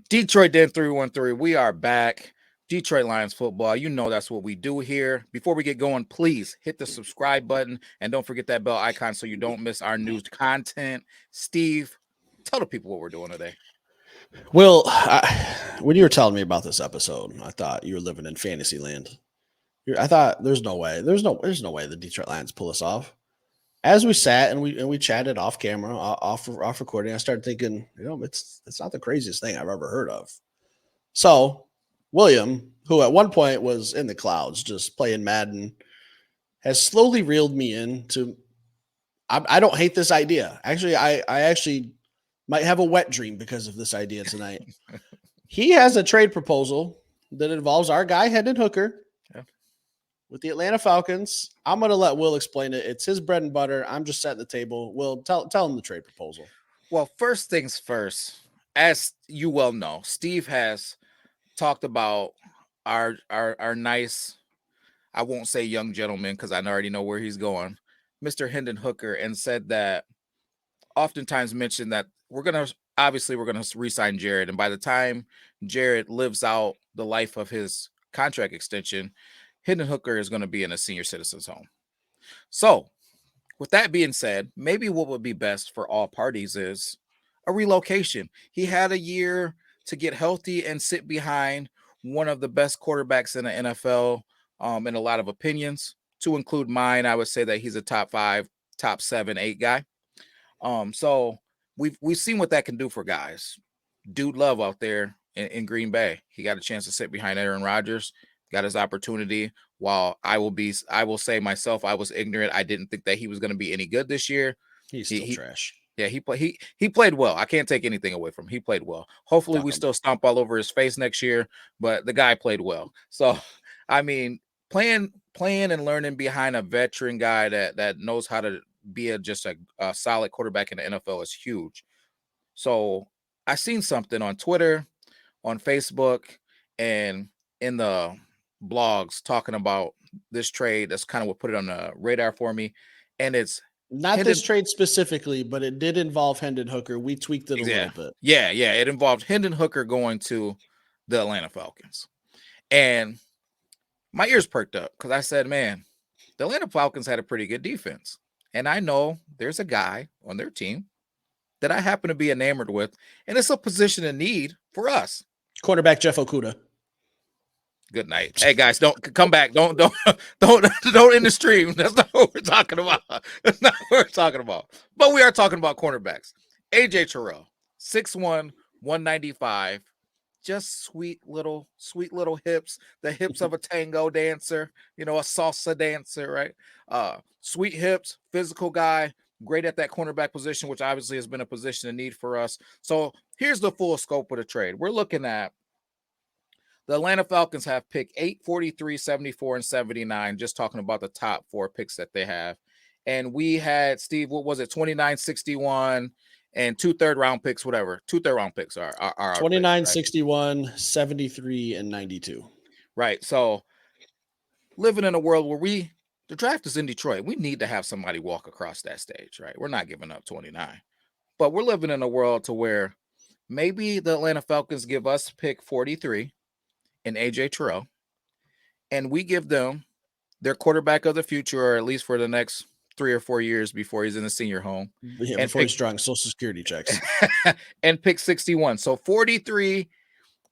Detroit Den 313. We are back. Detroit Lions football. You know that's what we do here. Before we get going, please hit the subscribe button and don't forget that bell icon so you don't miss our news content. Steve, tell the people what we're doing today. Well, when you were telling me about this episode, I thought you were living in fantasy land. I thought there's no way the Detroit Lions pull this off. As we sat and we chatted off camera, off recording, I started thinking, it's not the craziest thing I've ever heard of. So William, who at one point was in the clouds just playing Madden, has slowly reeled me into. I don't hate this idea. Actually, I actually might have a wet dream because of this idea tonight. He has a trade proposal that involves our guy Hendon Hooker Yeah. with the Atlanta Falcons. I'm going to let Will explain it. It's his bread and butter. I'm just setting the table. Will, tell him the trade proposal. Well, first things first, as you well know, Steve has talked about our nice, I won't say young gentleman because I already know where he's going, Mr. Hendon Hooker, and said that oftentimes mentioned that we're gonna re-sign Jared, and by the time Jared lives out the life of his contract extension, Hendon Hooker is going to be in a senior citizens home. So, with that being said, maybe what would be best for all parties is a relocation. He had a year to get healthy and sit behind one of the best quarterbacks in the NFL, in a lot of opinions, to include mine. I would say that he's a top 5, top 7, 8 guy. So we've seen what that can do for guys. Dude Love out there in Green Bay. He got a chance to sit behind Aaron Rodgers, got his opportunity. While I will say myself, I was ignorant. I didn't think that he was going to be any good this year. He's still trash. Yeah, he played well. I can't take anything away from him. He played well. Hopefully we still stomp all over his face next year, but the guy played well. So I mean, playing and learning behind a veteran guy that knows how to be just a solid quarterback in the NFL is huge. So I seen something on Twitter, on Facebook, and in the blogs talking about this trade. That's kind of what put it on the radar for me. And it's not this trade specifically, but it did involve Hendon Hooker. We tweaked it a little bit. Yeah. It involved Hendon Hooker going to the Atlanta Falcons. And my ears perked up because I said, man, the Atlanta Falcons had a pretty good defense. And I know there's a guy on their team that I happen to be enamored with, and it's a position in need for us. Quarterback Jeff Okudah. Good night. Hey guys, don't come back. Don't end the stream. That's not what we're talking about. That's not what we're talking about. But we are talking about cornerbacks. AJ Terrell, 6'1", 195. Just sweet little hips, the hips of a tango dancer, a salsa dancer, right? Sweet hips, physical guy, great at that cornerback position, which obviously has been a position of need for us. So here's the full scope of the trade. We're looking at the Atlanta Falcons have picked 8, 43, 74, and 79, just talking about the top 4 picks that they have. And we had, Steve, what was it, 29, 61, and 2 third-round picks, whatever. 2 third-round picks are 29, picks, right? 61, 73, and 92. Right. So living in a world where the draft is in Detroit, we need to have somebody walk across that stage, right? We're not giving up 29. But we're living in a world to where maybe the Atlanta Falcons give us pick 43 and AJ Terrell, and we give them their quarterback of the future, or at least for the next 3 or 4 years before he's in the senior home. Yeah, and before he's drawing Social Security checks. And pick 61. So 43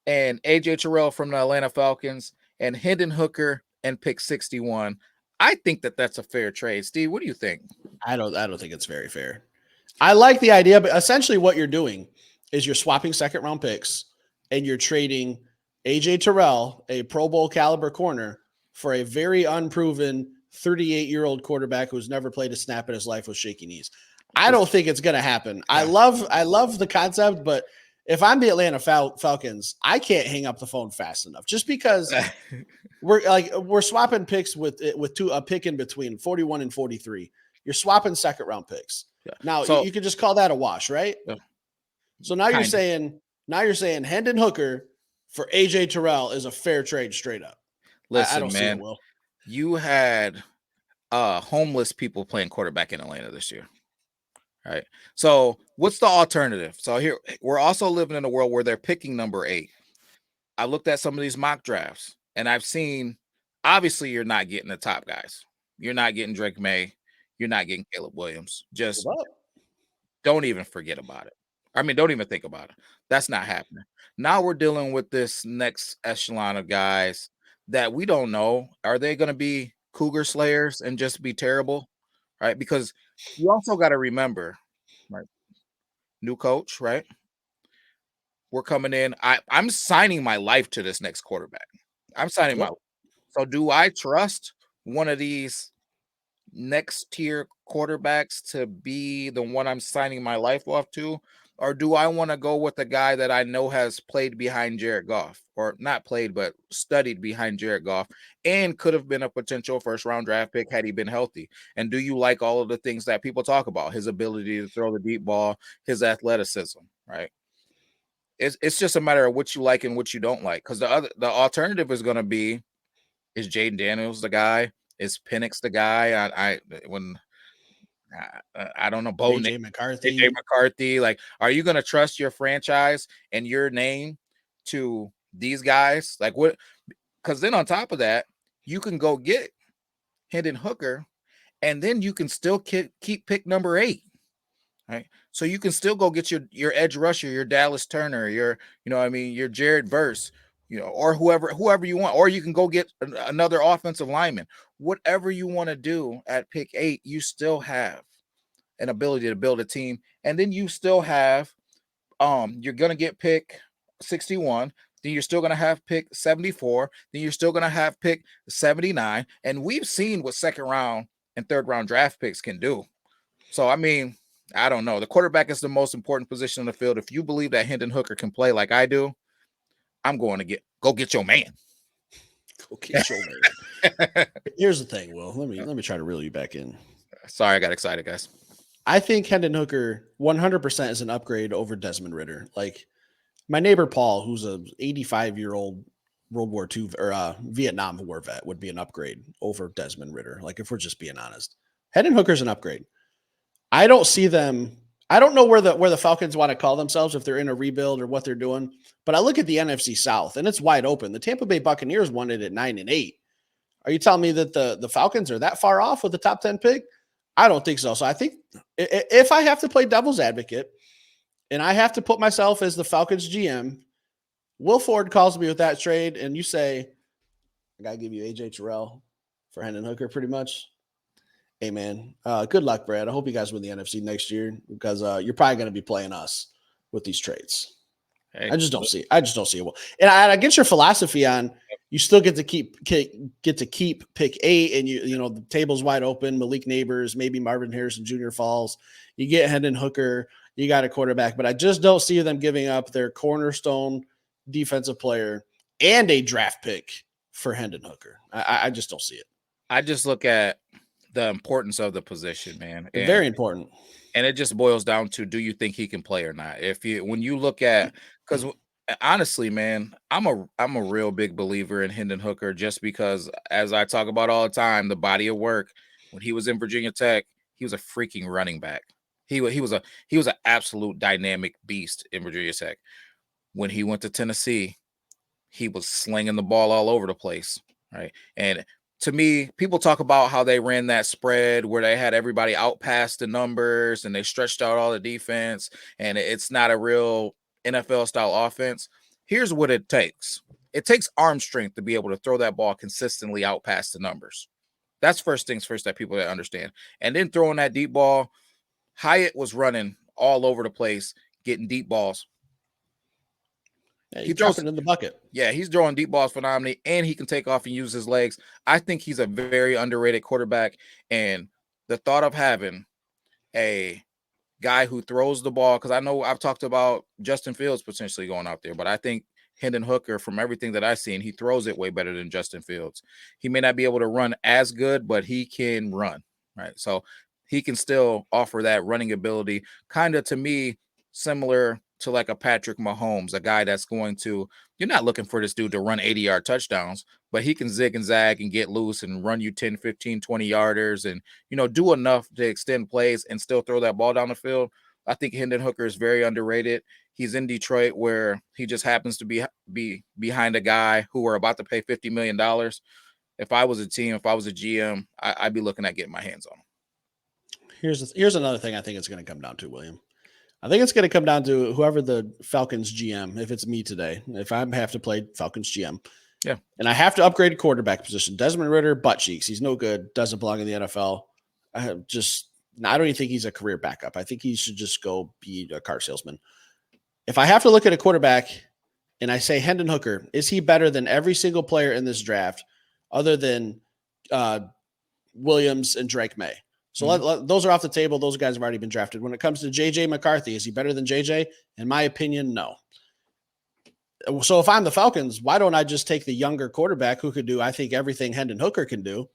and AJ Terrell from the Atlanta Falcons and Hendon Hooker and pick 61. I think that that's a fair trade. Steve, what do you think? I don't think it's very fair. I like the idea, but essentially what you're doing is you're swapping second-round picks and you're trading AJ Terrell, a Pro Bowl caliber corner, for a very unproven 38-year-old quarterback who's never played a snap in his life with shaky knees. I don't think it's going to happen. I love the concept, but if I'm the Atlanta Falcons, I can't hang up the phone fast enough just because we're swapping picks with a pick in between 41 and 43. You're swapping second round picks. Yeah. Now you can just call that a wash, right? Yeah. So now you're saying Hendon Hooker for AJ Terrell is a fair trade straight up. Listen, I don't man, see it, Will. You had homeless people playing quarterback in Atlanta this year. right? So what's the alternative? So here we're also living in a world where they're picking number 8. I looked at some of these mock drafts and I've seen obviously you're not getting the top guys. You're not getting Drake May. You're not getting Caleb Williams. Just Well, don't even forget about it. I mean, don't even think about it. That's not happening. Now we're dealing with this next echelon of guys that we don't know. Are they going to be Cougar Slayers and just be terrible? Right? Because you also got to remember, right? New coach, right? We're coming in. I'm signing my life to this next quarterback. I'm signing my. yep. So do I trust one of these next tier quarterbacks to be the one I'm signing my life off to? Or do I want to go with the guy that I know has played behind Jared Goff, or not played, but studied behind Jared Goff and could have been a potential first round draft pick had he been healthy? And do you like all of the things that people talk about? His ability to throw the deep ball, his athleticism, right? It's just a matter of what you like and what you don't like. Because the alternative is going to be, is Jaden Daniels the guy? Is Penix the guy? I don't know. Bo Nix, AJ AJ McCarthy. McCarthy. Like, are you going to trust your franchise and your name to these guys? Like, what? Because then on top of that, you can go get Hendon Hooker, and then you can still keep pick number 8. Right. So you can still go get your edge rusher, your Dallas Turner, your, your Jared Verse, or whoever you want, or you can go get another offensive lineman. Whatever you want to do at pick 8, you still have an ability to build a team. And then you still have you're gonna get pick 61, then you're still gonna have pick 74, then you're still gonna have pick 79. And we've seen what second round and third round draft picks can do. So I mean, I don't know. The quarterback is the most important position in the field. If you believe that Hendon Hooker can play like I do, I'm going to go get your man. Go get your man. Here's the thing, Will. Let me try to reel you back in. Sorry, I got excited, guys. I think Hendon Hooker 100% is an upgrade over Desmond Ritter. Like my neighbor Paul, who's a 85-year-old World War II or Vietnam War vet, would be an upgrade over Desmond Ritter. Like if we're just being honest, Hendon Hooker's an upgrade. I don't see them. I don't know where the Falcons want to call themselves, if they're in a rebuild or what they're doing. But I look at the NFC South and it's wide open. The Tampa Bay Buccaneers won it at 9-8. Are you telling me that the Falcons are that far off with the top 10 pick? I don't think so. So I think if I have to play devil's advocate and I have to put myself as the Falcons GM, Will Ford calls me with that trade and you say, I got to give you AJ Terrell for Hendon Hooker pretty much. Hey, man, good luck, Brad. I hope you guys win the NFC next year because you're probably going to be playing us with these trades. Hey, I just don't see it. Well, and I get your philosophy on you still get to keep pick 8, and the table's wide open. Malik Neighbors, maybe Marvin Harrison Jr. falls. You get Hendon Hooker, you got a quarterback, but I just don't see them giving up their cornerstone defensive player and a draft pick for Hendon Hooker. I just don't see it. I just look at the importance of the position, man. Very important. And it just boils down to, do you think he can play or not? When you look at, because honestly, man, I'm a real big believer in Hendon Hooker, just because, as I talk about all the time, the body of work. When he was in Virginia Tech, he was a freaking running back. He was an absolute dynamic beast in Virginia Tech. When he went to Tennessee, he was slinging the ball all over the place, right? And to me, people talk about how they ran that spread where they had everybody out past the numbers and they stretched out all the defense, and it's not a real NFL style offense. Here's what it takes. It takes arm strength to be able to throw that ball consistently out past the numbers. That's first things first that people understand. And then throwing that deep ball, Hyatt was running all over the place, getting deep balls. Yeah, he throws it in the bucket. Yeah, he's throwing deep balls phenomenally, and he can take off and use his legs. I think he's a very underrated quarterback. And the thought of having a guy who throws the ball, because I know I've talked about Justin Fields potentially going out there, but I think Hendon Hooker, from everything that I've seen, he throws it way better than Justin Fields. He may not be able to run as good, but he can run, right? So he can still offer that running ability, kind of, to me, similar to like a Patrick Mahomes, a guy that's going to, you're not looking for this dude to run 80-yard touchdowns, but he can zig and zag and get loose and run you 10, 15, 20 yarders and, do enough to extend plays and still throw that ball down the field. I think Hendon Hooker is very underrated. He's in Detroit where he just happens to be behind a guy who we're about to pay $50 million. If I was a team, if I was a GM, I'd be looking at getting my hands on him. Here's another thing I think it's going to come down to, William. I think it's going to come down to whoever the Falcons GM, if it's me today, if I have to play Falcons GM. Yeah. And I have to upgrade a quarterback position. Desmond Ridder, butt cheeks. He's no good. Doesn't belong in the NFL. I don't even think he's a career backup. I think he should just go be a car salesman. If I have to look at a quarterback and I say Hendon Hooker, is he better than every single player in this draft other than Williams and Drake May? So those are off the table. Those guys have already been drafted. When it comes to J.J. McCarthy, is he better than J.J.? In my opinion, no. So if I'm the Falcons, why don't I just take the younger quarterback who could do, I think, everything Hendon Hooker can do,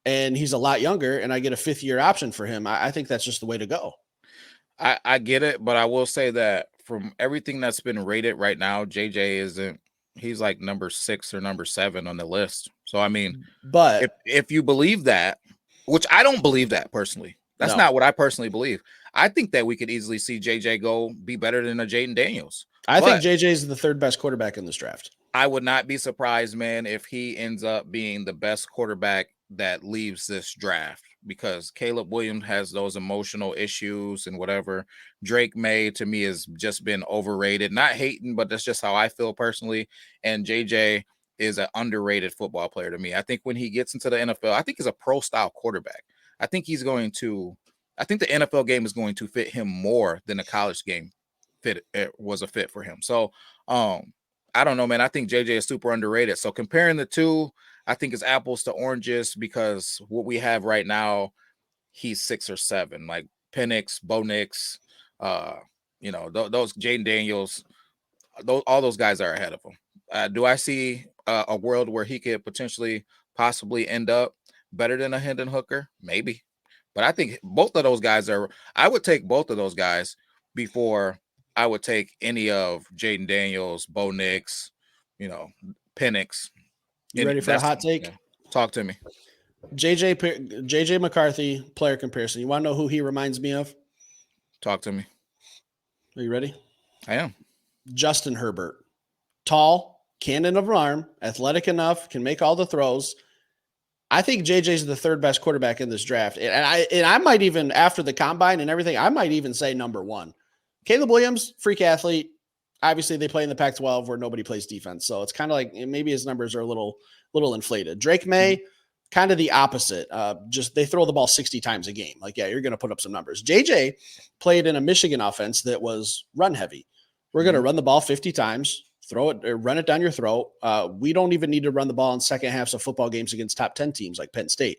and he's a lot younger, and I get a fifth-year option for him? I think that's just the way to go. I get it, but I will say that from everything that's been rated right now, JJ he's like number 6 or number 7 on the list. So, I mean, but if you believe that, which I don't believe that personally. That's not what I personally believe. I think that we could easily see JJ go be better than a Jaden Daniels. I think JJ is the third best quarterback in this draft. I would not be surprised, man, if he ends up being the best quarterback that leaves this draft, because Caleb Williams has those emotional issues and whatever. Drake May, to me, has just been overrated. Not hating, but that's just how I feel personally. And JJ is an underrated football player to me. I think when he gets into the NFL, I think he's a pro-style quarterback. I think the NFL game is going to fit him more than the college game was a fit for him. So, I don't know, man. I think JJ is super underrated. So comparing the two, I think it's apples to oranges, because what we have right now, he's 6 or 7, like Penix, Bo Nix, those Jaden Daniels, all those guys are ahead of him. Do I see a world where he could potentially possibly end up better than a Hendon Hooker? Maybe. But I think both of those guys I would take both of those guys before I would take any of Jaden Daniels, Bo Nix, Penix. You ready for a hot take? Yeah. Talk to me. JJ McCarthy player comparison. You want to know who he reminds me of? Talk to me. Are you ready? I am. Justin Herbert. Tall, cannon of an arm, athletic enough, can make all the throws. I think JJ's the third best quarterback in this draft. And I might even, after the combine and everything, I might even say number 1. Caleb Williams, freak athlete. Obviously, they play in the Pac-12 where nobody plays defense. So it's kind of like maybe his numbers are a little inflated. Drake May, kind of the opposite. Just they throw the ball 60 times a game. Like, yeah, you're going to put up some numbers. JJ played in a Michigan offense that was run heavy. We're going to run the ball 50 times, throw it, or run it down your throat. We don't even need to run the ball in second halves of football games against top 10 teams like Penn State.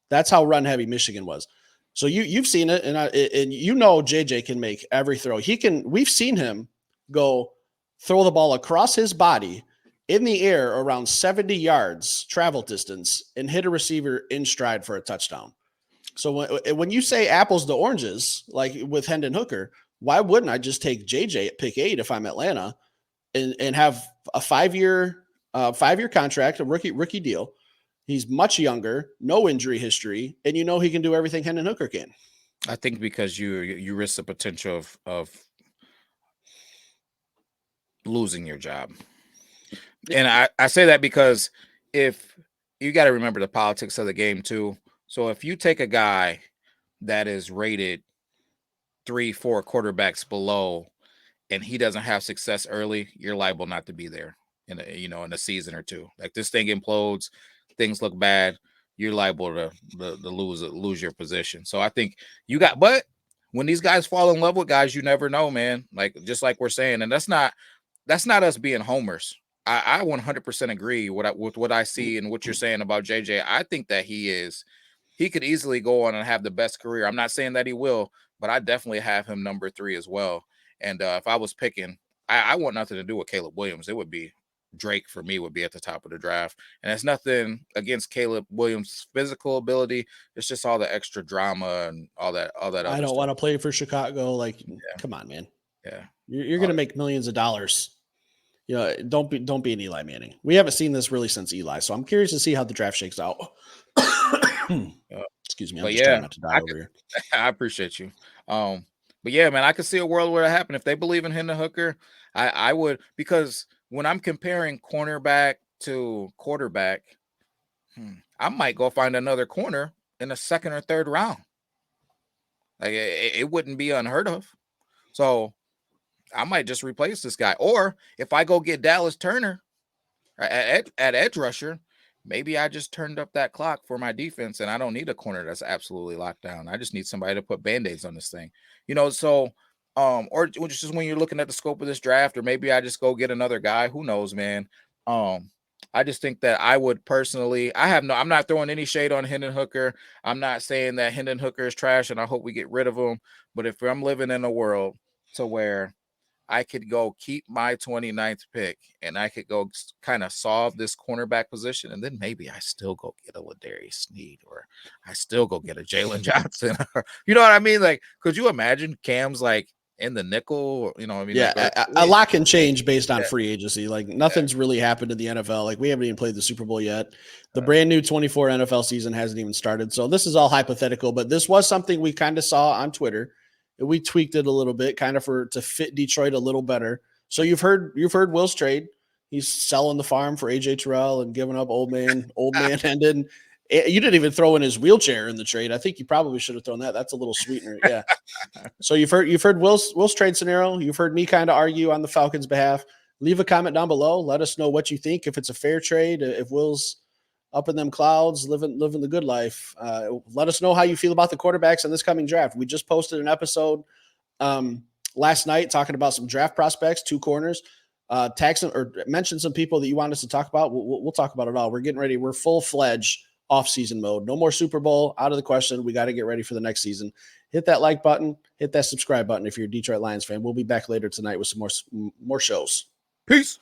That's how run heavy Michigan was. So you've seen it, and JJ can make every throw. We've seen him go throw the ball across his body in the air around 70 yards travel distance and hit a receiver in stride for a touchdown. So when you say apples to oranges, like with Hendon Hooker, why wouldn't I just take JJ at pick 8 if I'm Atlanta and have a 5-year contract, a rookie deal? He's much younger, no injury history, and he can do everything Hendon Hooker can. I think because you risk the potential of losing your job. And I say that because if you got to remember the politics of the game too. So if you take a guy that is rated 3-4 quarterbacks below and he doesn't have success early, you're liable not to be there in a season or two. Like, this thing implodes, things look bad, you're liable to lose your position. So I think but when these guys fall in love with guys, you never know, man. Like, just like we're saying, and that's not us being homers. I 100% agree with what I see and what you're saying about JJ. I think that he could easily go on and have the best career. I'm not saying that he will, but I definitely have him number 3 as well. And if I was picking, I want nothing to do with Caleb Williams. It would be Drake for me would be at the top of the draft. And it's nothing against Caleb Williams' physical ability. It's just all the extra drama and all that. I don't want to play for Chicago. Like, come on, man. Yeah. You're going to make millions of dollars. You know, don't be an Eli Manning. We haven't seen this really since Eli, so I'm curious to see how the draft shakes out. Excuse me, I'm But just trying yeah, not to die over here. I appreciate you. But yeah, man, I could see a world where it happen if they believe in Hendon Hooker. I would, because when I'm comparing cornerback to quarterback, I might go find another corner in the second or third round. Like it wouldn't be unheard of. So I might just replace this guy, or if I go get Dallas Turner at edge rusher, maybe I just turned up that clock for my defense, and I don't need a corner that's absolutely locked down. I just need somebody to put band-aids on this thing, you know. So, or just when you're looking at the scope of this draft, or maybe I just go get another guy. Who knows, man? I just think that I would personally, I'm not throwing any shade on Hendon Hooker. I'm not saying that Hendon Hooker is trash, and I hope we get rid of him. But if I'm living in a world to where I could go keep my 29th pick and I could go kind of solve this cornerback position. And then maybe I still go get a Ladarius Sneed, or I still go get a Jalen Johnson. Or, you know what I mean? Like, could you imagine Cam's like in the nickel? Or, you know, I mean, Yeah, like, a lot can change based on free agency. Like nothing's really happened in the NFL. Like we haven't even played the Super Bowl yet. The brand new 24 NFL season hasn't even started. So this is all hypothetical, but this was something we kind of saw on Twitter. We tweaked it a little bit, kind of to fit Detroit a little better. So you've heard Will's trade. He's selling the farm for AJ Terrell and giving up old man Hendon. You didn't even throw in his wheelchair in the trade. I think you probably should have thrown that. That's a little sweetener. Yeah. So you've heard Will's trade scenario. You've heard me kind of argue on the Falcons' behalf. Leave a comment down below. Let us know what you think. If it's a fair trade, if Will's up in them clouds, living the good life. Let us know how you feel about the quarterbacks in this coming draft. We just posted an episode last night talking about some draft prospects, 2 corners. Tag some or mention some people that you want us to talk about. We'll talk about it all. We're getting ready. We're full-fledged off-season mode. No more Super Bowl, out of the question. We got to get ready for the next season. Hit that like button. Hit that subscribe button if you're a Detroit Lions fan. We'll be back later tonight with some more shows. Peace.